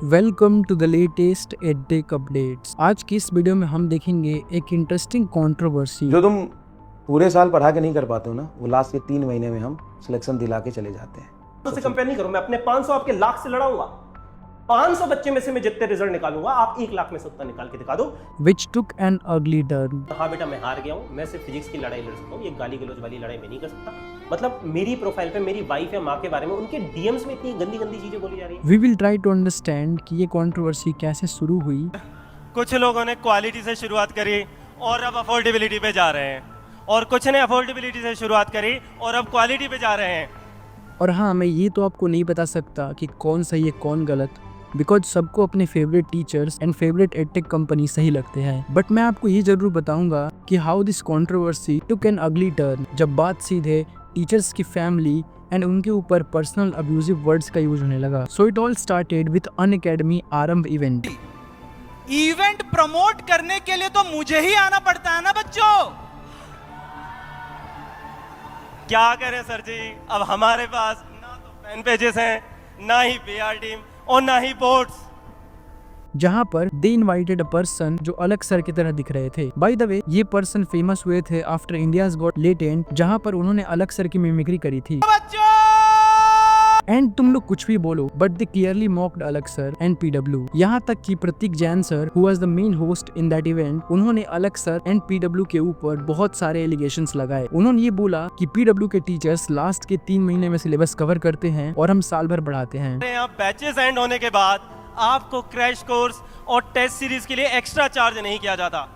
Welcome to the latest edtech updates. आज की इस वीडियो में हम देखेंगे एक इंटरेस्टिंग कंट्रोवर्सी। जो तुम पूरे साल पढ़ा के नहीं कर पाते हो ना, वो लास्ट के 3 महीने में हम सिलेक्शन दिला के चले जाते हैं। तो से कंपेयर नहीं करूं, मैं अपने 500 आपके लाख से लड़ाऊंगा। 500 बच्चे में से मैं जितने रिजल्ट निकालूंगा, आप 1 लाख में से उतना निकाल के दिखा दो। विच टुक एन अगली टर्न। हाँ बेटा, मैं हार गया हूं, मैं सिर्फ फिजिक्स की लड़ाई लड़ सकता हूं, ये गाली गलौज वाली लड़ाई मैं नहीं कर सकता। मतलब मेरी प्रोफाइल पे मेरी वाइफ या माँ के बारे में उनके डीएम्स में इतनी गंदी गंदी चीजें बोली जा रही है। We will try to understand कि ये कंट्रोवर्सी कैसे शुरू हुई। कुछ लोगों ने क्वालिटी से शुरुआत करी और अब अफोर्डेबिलिटी पे जा रहे हैं, और कुछ ने अफोर्डेबिलिटी से शुरुआत करी और अब क्वालिटी पे जा रहे हैं। और हाँ, मैं ये तो आपको नहीं बता सकता कि कौन सही है कौन गलत, बिकॉज सबको अपने favourite teachers and favourite edtech company सही लगते हैं। बट मैं आपको ये जरूर बताऊंगा कि how this controversy took an अगली टर्न, जब बात सीधे टीचर्स की फैमिली एंड उनके ऊपर पर्सनल अब्यूजिव वर्ड्स का यूज होने लगा। So it all started with Unacademy आरंभ इवेंट। इवेंट प्रमोट करने के लिए तो मुझे ही आना पड़ता है ना बच्चों। क्या करें सर जी, अब हमारे पास ना तो फैन पेजेस हैं, ना ही पीआर टीम और ना ही बोर्ड्स, जहाँ पर दे इनवाइटेड अ पर्सन जो अलग सर की तरह दिख रहे थे। बाय द वे, ये पर्सन फेमस हुए थे आफ्टर इंडियाज गॉट लेटेंट, जहाँ पर उन्होंने अलग सर की मिमिक्री करी थी। एंड तुम लोग कुछ भी बोलो, but they clearly mocked Alakh sir and PW. यहाँ तक कि Prateek Jain sir, who was the main host in that event, उन्होंने अलग सर एंड पीडब्ल्यू के ऊपर बहुत सारे एलिगेशंस लगाए। उन्होंने ये बोला कि पीडब्ल्यू के टीचर्स लास्ट के 3 महीने में सिलेबस कवर करते हैं और हम साल भर पढ़ाते हैं। यहाँ बैचेस एंड होने के बाद आपको क्रैश कोर्स और टेस्ट सीरीज के लिए एक्स्ट्रा चार्ज नहीं किया जाता।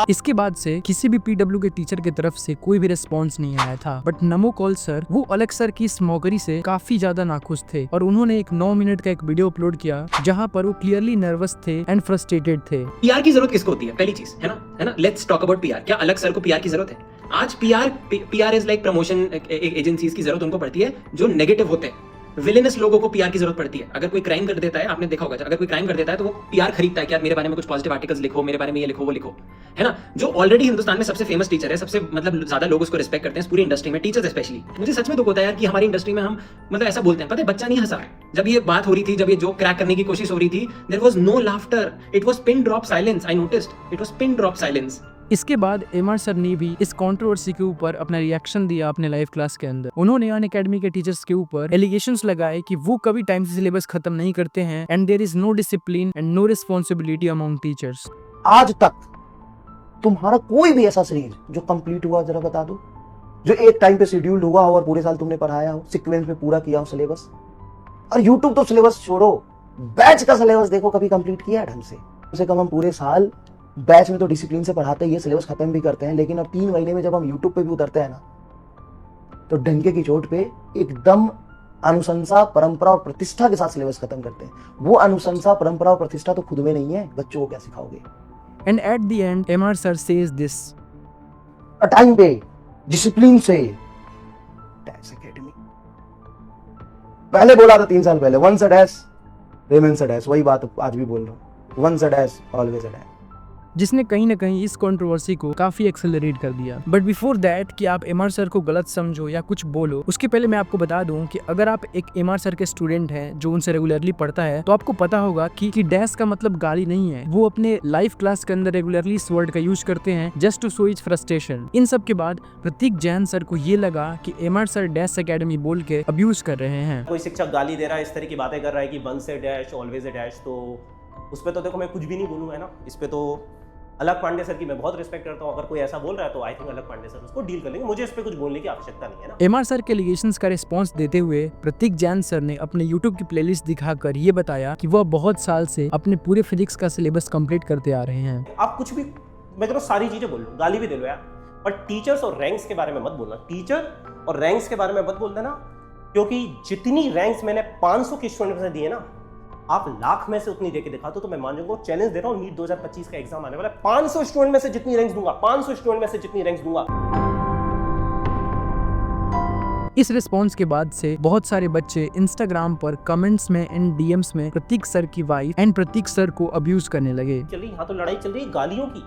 इसके बाद से किसी भी पीडब्ल्यू के टीचर की तरफ से कोई भी रिस्पांस नहीं आया था। बट नमो कॉल सर, वो अलग सर की इस मौकरी से काफी ज्यादा नाखुश थे और उन्होंने एक 9 मिनट का एक वीडियो अपलोड किया जहां पर वो क्लियरली नर्वस थे एंड फ्रस्ट्रेटेड थे। पीआर की जरूरत किसको होती है? पहली चीज है ना, लेट्स टॉक अबाउट पीआर। क्या अलग सर को पीआर की जरूरत है? आज PR is like promotion agencies की जरूरत उनको पड़ती है जो नेगेटिव होते हैं। विलेनस लोगों को पीआर की जरूरत पड़ती है। अगर कोई क्राइम कर देता है, आपने देखा होगा, अगर कोई क्राइम कर देता है तो वो पीआर खरीदता है कि यार मेरे बारे में कुछ पॉजिटिव आर्टिकल्स लिखो, मेरे बारे में ये लिखो, वो लिखो, है ना। जो ऑलरेडी हिंदुस्तान में सबसे फेमस टीचर है, सबसे मतलब ज्यादा लोग उसको रिस्पेक्ट करते हैं पूरी इंडस्ट्री में, टीचर्स स्पेशली। मुझे सच में दुख होता है यार कि हमारी इंडस्ट्री में हम मतलब ऐसा बोलते हैं, पता है बच्चा नहीं हंसा। जब ये बात हो रही थी, जब ये जोक क्रैक करने की कोशिश हो रही थी, there was no laughter, it was pin drop silence. I noticed it was pin drop silence. इसके बाद एमआर सर ने भी इस कंट्रोवर्सी के ऊपर अपना रिएक्शन दिया अपने लाइव क्लास के अंदर। उन्होंने अनअकैडमी के टीचर्स के ऊपर एलिगेशंस लगाए कि वो कभी टाइम से सिलेबस खत्म नहीं करते हैं and there is no discipline and no responsibility among teachers. आज तक तुम्हारा कोई भी ऐसा सीरीज जो कंप्लीट हुआ जरा बता दो, जो एक टाइम पे शेड्यूल्ड हुआ हो और पूरे साल तुमने पढ़ाया हो, सीक्वेंस में पूरा किया हो सिलेबस। और यूट्यूब तो सिलेबस छोड़ो, बैच का सिलेबस देखो कभी कंप्लीट किया है ढंग से? कम से कम हम पूरे साल बैच में तो डिसिप्लिन से पढ़ाते हैं, ये सिलेबस खत्म भी करते हैं, लेकिन अब 3 महीने में जब हम यूट्यूब पे भी उतरते हैं ना, तो डंके की चोट पे एकदम अनुशंसा, परंपरा और प्रतिष्ठा के साथ सिलेबस खत्म करते हैं। वो अनुशंसा, परंपरा और प्रतिष्ठा तो खुद में नहीं है, बच्चों को क्या सिखाओगे? And at the end MR sir says this, time पे डिसिप्लिन से डैश एकेडमी पहले बोला था 3 साल पहले, once a dash remains a dash. वही बात आज भी बोल रहा हूँ, once a dash always a dash, जिसने कहीं ना कहीं इस कंट्रोवर्सी को काफी एक्सेलरेट कर दिया। बट बिफोर दैट कि आप एमआर सर को गलत समझो या कुछ बोलो, उसके पहले मैं आपको बता दूं कि अगर आप एक एमआर सर के स्टूडेंट हैं जो उनसे रेगुलरली पढ़ता है, तो आपको पता होगा कि डैश का मतलब गाली नहीं है। वो अपने लाइव क्लास के अंदर रेगुलरली इस वर्ड का यूज करते हैं just to show his frustration. इन सब के बाद प्रतीक जैन सर को ये लगा कि एमआर सर डैश एकेडमी बोल के अब्यूज कर रहे हैं। कोई शिक्षक गाली दे रहा है, इस तरह की बातें कर रहा है कि वन से डैश ऑलवेज ए डैश, तो उस पर तो देखो मैं कुछ भी नहीं बोलूँगा, है ना। इस पे तो अलग पांडे सर की मैं बहुत रिस्पेक्ट करता हूँ। अगर कोई ऐसा बोल रहा है तो आई थिंक अलग पांडे सर उसको डील कर लेंगे, मुझे इस पे कुछ बोलने की आवश्यकता नहीं है ना। एमआर सर के एलिगेशंस का रिस्पांस देते हुए प्रतीक जैन सर ने अपने यूट्यूब की प्लेलिस्ट दिखाकर ये बताया कि वह बहुत साल से अपने पूरे फिजिक्स का सिलेबस कंप्लीट करते आ रहे हैं। आप कुछ भी, मैं तो सारी चीजें बोल लूँ, गाली भी दे लो यार, पर टीचर्स और रैंक्स के बारे में मत बोलना। टीचर और रैंक्स के बारे में मत बोल देना, क्योंकि जितनी रैंक्स मैंने 500 के स्टूडेंट से दिए ना, आप लाख में से उतनी देके दिखा दो तो मैं मान जाऊंगा। चैलेंज दे रहा हूं, नीट 2025 का एग्जाम आने वाला है, 500 स्टूडेंट में से जितनी रैंक्स दूंगा, 500 स्टूडेंट में से जितनी रैंक्स दूंगा। इस रिस्पांस के बाद से बहुत सारे बच्चे इंस्टाग्राम पर कमेंट्स में एंड डीएम्स में प्रतीक सर की वाइफ एंड प्रतीक सर को अब्यूज करने लगे। चलिए यहाँ तो लड़ाई चल रही है गालियों की,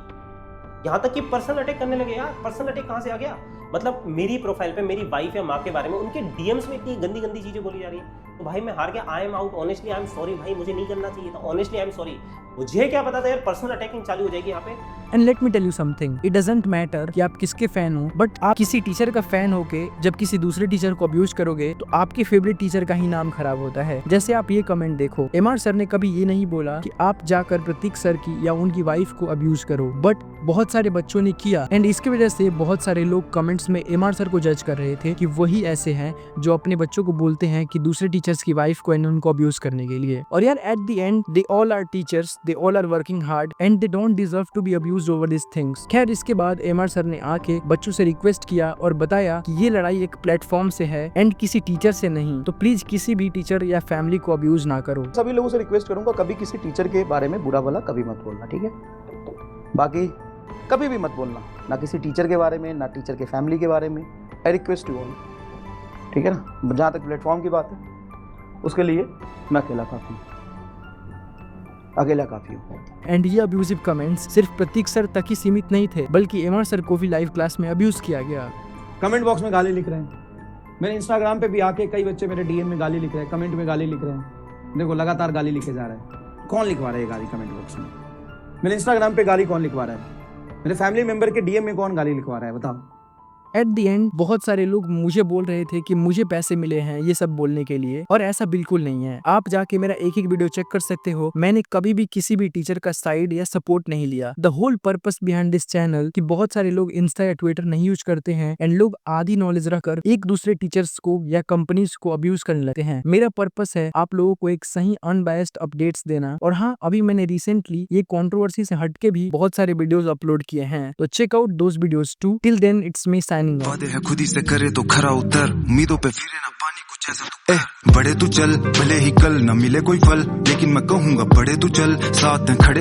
यहाँ तक कि पर्सनल अटैक करने लगे यार। पर्सनल अटैक कहाँ से आ गया? मतलब मेरी प्रोफाइल पे मेरी वाइफ या माँ के बारे में उनके डीएम्स में इतनी गंदी गंदी चीजें बोली जा रही है। तो भाई मैं हार गया, I am out, honestly I am sorry भाई, मुझे नहीं करना चाहिए था, ऑनेस्टली आई एम सॉरी। मुझे क्या पता था यार पर्सनल अटैकिंग चालू हो जाएगी यहाँ पे। And let me tell you something, it doesn't matter कि आप किसके फैन हो, बट आप किसी टीचर का फैन होके जब किसी दूसरे टीचर को अब्यूज करोगे तो आपके फेवरेट टीचर का ही नाम खराब होता है। जैसे आप ये कमेंट देखो, एमआर सर ने कभी ये नहीं बोला कि आप जाकर प्रतीक सर की या उनकी वाइफ को अब्यूज करो, बट बहुत सारे बच्चों ने किया एंड इसकी वजह से बहुत सारे लोग कमेंट्स में एमआर सर को जज कर रहे थे कि वही ऐसे हैं जो अपने बच्चों को बोलते हैं कि दूसरे टीचर्स की वाइफ को एंड उनको अब्यूज करने के लिए। और यार at the end they all are teachers, they all are working hard and they don't deserve to be abused over this things. खैर इसके बाद एमआर सर ने आके बच्चों से रिक्वेस्ट किया और बताया कि ये लड़ाई एक प्लेटफॉर्म से है एंड किसी टीचर से नहीं, तो प्लीज किसी भी टीचर या फैमिली को अब्यूज ना करो। सभी लोगों से रिक्वेस्ट करूंगा कभी किसी टीचर के बारे में बुरा भला कभी मत बोलना, ठीक है? बाकी कभी भी मत बोलना, ना किसी टीचर के बारे में, ना टीचर के फैमिली के बारे में। आई रिक्वेस्ट यू ऑल, ठीक है ना? जहाँ तक प्लेटफॉर्म की बात है उसके लिए मैं अकेला काफ़ी हूँ। एंड ये अब्यूजिव कमेंट्स सिर्फ प्रतीक सर तक ही सीमित नहीं थे, बल्कि एमआर सर को भी लाइव क्लास में अब्यूज किया गया। कमेंट बॉक्स में गाली लिख रहे हैं, मेरे इंस्टाग्राम पे भी आके कई बच्चे मेरे डीएम में गाली लिख रहे हैं, कमेंट में गाली लिख रहे हैं। देखो लगातार गाली लिखे जा रहे हैं। कौन लिखवा रहा है गाली कमेंट बॉक्स में? मेरे इंस्टाग्राम पे गाली कौन लिखवा रहा है? मेरे फैमिली मेंबर के डीएम में कौन गाली लिखवा रहा है? बताओ। एट द एंड बहुत सारे लोग मुझे बोल रहे थे कि मुझे पैसे मिले हैं ये सब बोलने के लिए, और ऐसा बिल्कुल नहीं है। आप जाके मेरा एक एक वीडियो चेक कर सकते हो, मैंने कभी भी किसी भी टीचर का साइड या सपोर्ट नहीं लिया। The whole purpose behind this channel कि बहुत सारे लोग इंस्टा या ट्विटर नहीं यूज करते हैं एंड लोग आधी नॉलेज रखकर एक दूसरे टीचर्स को या कंपनीज को अब्यूज करने लगते हैं। मेरा पर्पस है आप लोगों को एक सही अनबायस्ड अपडेट्स देना। और हाँ, अभी मैंने रिसेंटली ये कंट्रोवर्सी से हटके भी बहुत सारे वीडियोस अपलोड किए हैं, तो check out those videos too. Till then it's me signing off. खुदी से करे तो खरा उतर, उम्मीदों पे फिरे ना पानी कुछ ऐसा तू बड़े तू चल, भले ही कल न मिले कोई फल, लेकिन मैं कहूंगा बड़े तू चल, साथ में खड़े